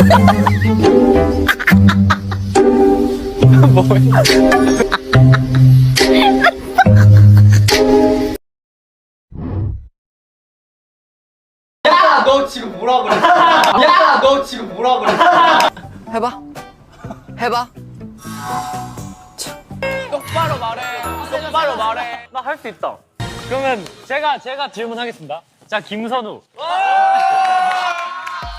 뭐야? 야, 너 지금 뭐라 그랬어? 야, 너 지금 뭐라 그랬어? 해봐. 해봐. 똑바로 말해. 똑바로 말해. 나 할 수 있다. 그러면 제가 질문하겠습니다. 자, 김선우.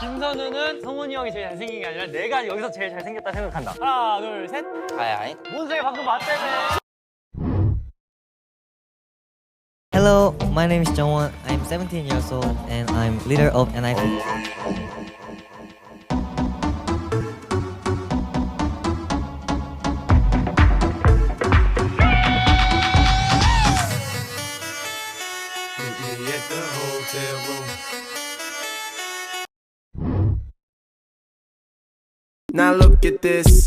김선우는 성훈이 형이 제일 잘생긴 게 아니라 내가 여기서 제일 잘생겼다 생각한다. 하나, 둘, 셋. 아이. 문세이 방금 맞대네. Hello, my name is Jungwon. I'm 17 years old and I'm leader of NIP. Now look at this.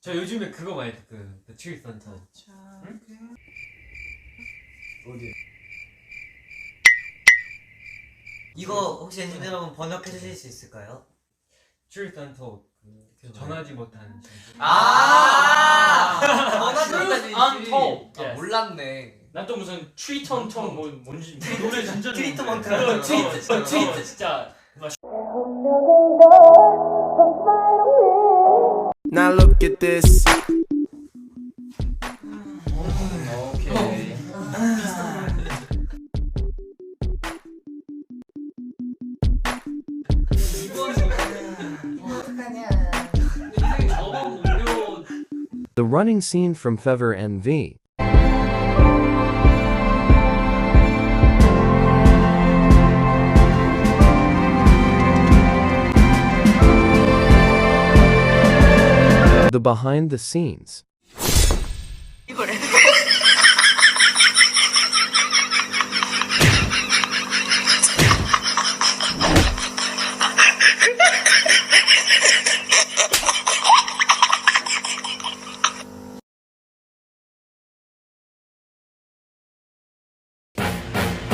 저 요즘에 그거 많이 듣거든. 며칠 산타. 어디? 이거 혹시 엔진 여러분 번역해 주실 수 있을까요? 출산터 전하지 못한 안토. 몰랐네. 난 또 무슨 트위턴턴 뭔지 노래 진짜 트리트먼트. 트위트 진짜 Now look at this. 오케이. The running scene from Fever NV. The behind the scenes.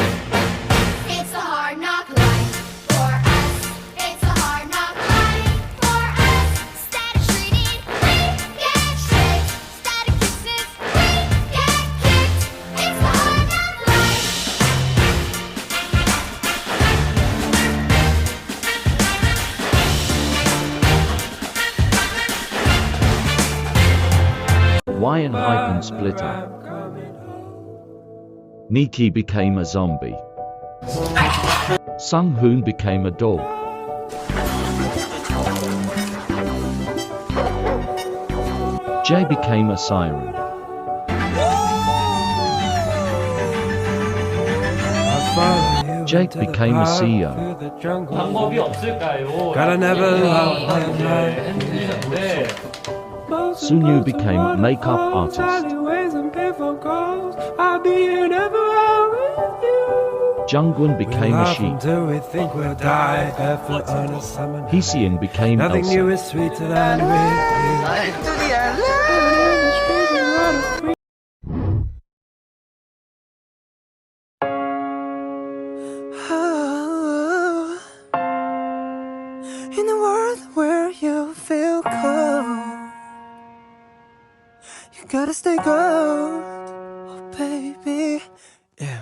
It's a hard knock life for us. It's a hard knock life for us. Static treated, we get tricked. Static kisses, we get kicked. It's a hard knock life. Wyan hyphen split up. Nikki became a zombie. Sung Hoon became a dog. Jay became a siren. Jake became a CEO. 방법이 없을까요? Gotta never love like 네. Sunyu became a makeup artist. Jungwon became a sheep. Hesein became Nothing Elsa. new is sweeter than In a world where you feel cold, you gotta stay gold, oh baby. Yeah.